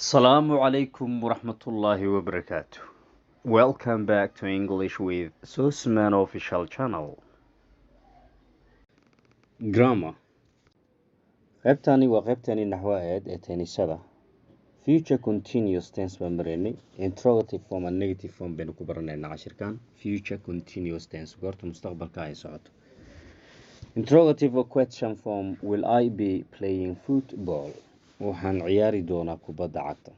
Assalamu alaikum warahmatullahi wabarakatuh. Welcome back to English with Sosman official channel. Grammar. qaybtani waa qaybtani naxwaheed ee teenisada. Future continuous tense baan maraynay. Interrogative form and negative form baynu ku baranaynaa cashirkan. Future continuous tense goorta mustaqbalka ay socoto. Interrogative or question form, will I be playing football? Waxaan ciyaari doonaa kubadda cagta.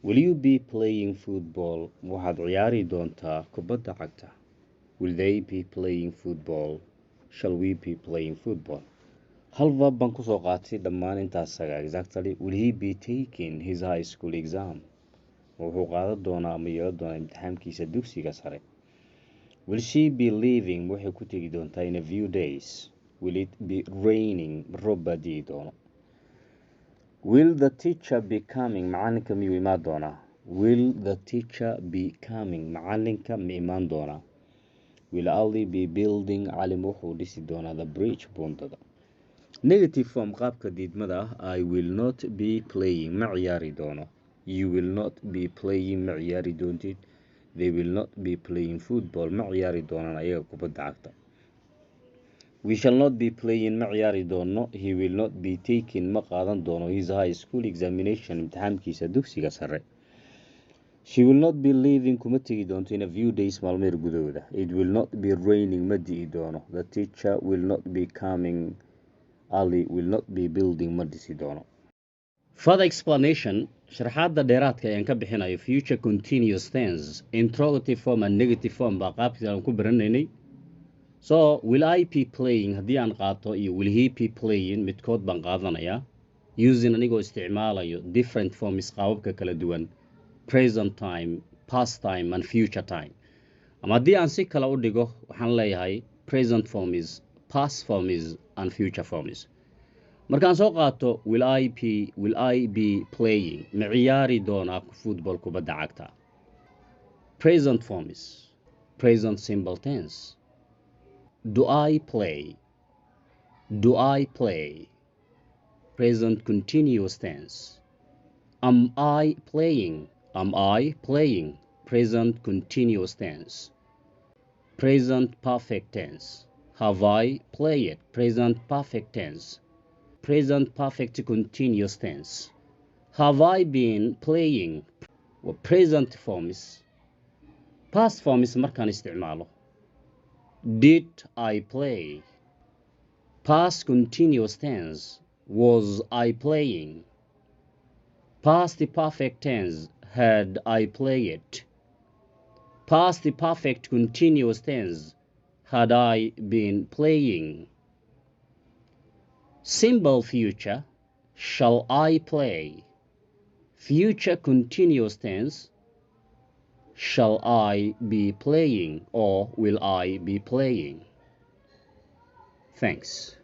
Will you be playing football? Waxaad ciyaari doontaa kubadda cagta. Will they be playing football? Shall we be playing football? Hal verb baan kusoo qaatay dhammaan intaas saga exactly. Will he be taking his high school exam? Wuxuu qaadan doonaa ama yeelan doonaa imtixaankiisa dugsiga sare. Will she be leaving? Waxay ku tegi doontaa in a few days. Will it be raining? Roob baa di'i doona. Will the teacher be coming? Macalinka miyuu imaan doonaa? Will the teacher be coming? Macalinka ma imaan doonaa? Will Ali be building? Calim wuxuu dhisi doonaa the bridge buundada. Negative form qaabka diidmada ah, I will not be playing, ma ciyaari doono. You will not be playing, ma ciyaari doontid. They will not be playing football, ma ciyaari doonaan ayaga kubadda cagta. We shall not be playing, ma ciyaari doono. He will not be taking, ma qaadan doono his high school examination, imtixaankiisa dugsiga sare. She will not be leaving, kuma tegi doonto in a few days, maalmeer gudahooda. It will not be raining, ma di'i doono. The teacher will not be coming. Ali will not be building, ma dhisi doono. Further explanation, sharaxaadda dheeraadka ayaan ka bixinayo future continuous tense, interrogative form and negative form baa qaabkiisa aan ku baranaynay. So, will I be playing haddii aan qaato iyo will he be playing midkood baan qaadanayaa. Using anigoo isticmaalayo different forms qaababka kala duwan. Present time, past time and future time. Ama haddii aan si kale u dhigo waxaan leeyahay present form is, past form is and future form is. Markaan soo qaato will I be playing, ma ciyaari doonaa football kubadda cagta. Present form is present simple tense. Do I play? Present continuous tense. Am I playing? Present continuous tense. Present perfect tense. Have I played? Present perfect tense. Present perfect continuous tense. Have I been playing? Present forms. Past forms markaan isticmaalo. Did I play? Past continuous tense. Was I playing? Past perfect tense. Had I played? Past perfect continuous tense. Had I been playing? Simple future. Shall I play? Future continuous tense. Shall I be playing or will I be playing? Thanks.